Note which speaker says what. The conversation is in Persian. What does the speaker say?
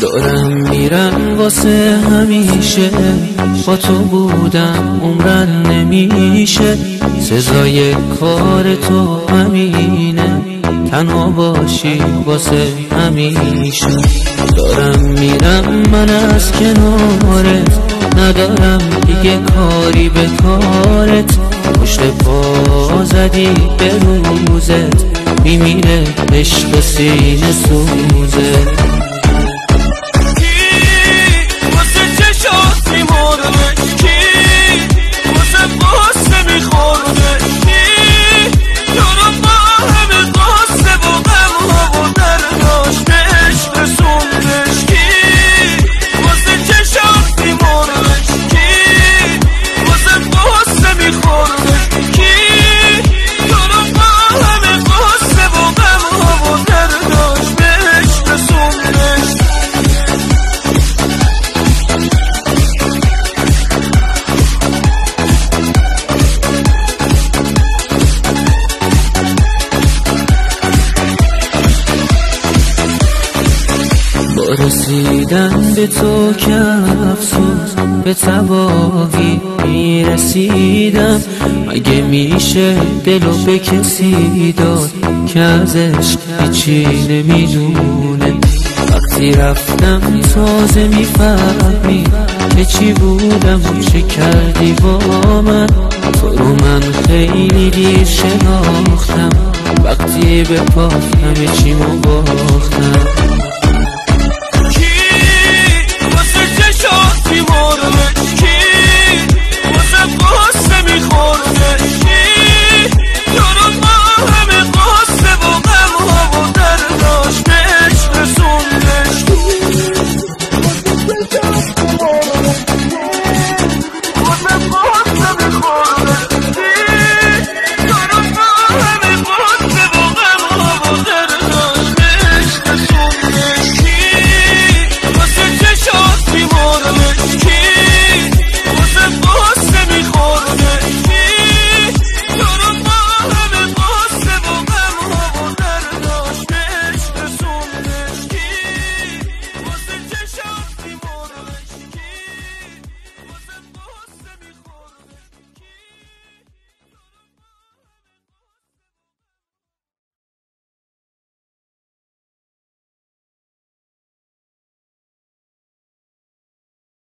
Speaker 1: دارم میرم واسه همیشه، با تو بودم عمرن نمیشه. سزای کار تو همینه، تنها باشی واسه همیشه. دارم میرم من از کنارت، ندارم دیگه کاری به کارت. پشت پا زدی به روزت، میمیره عشق سینه سوزت. رسیدن به تو که افسوس به تواوی میرسیدم. مگه میشه دلو به کسی داد که از عشق هیچی نمیدونه؟ وقتی رفتم تازه میفهمی که چی بودم و چه کردی با من. تو رو من خیلی دیر شناختم، وقتی به پا همه چی مو باختم.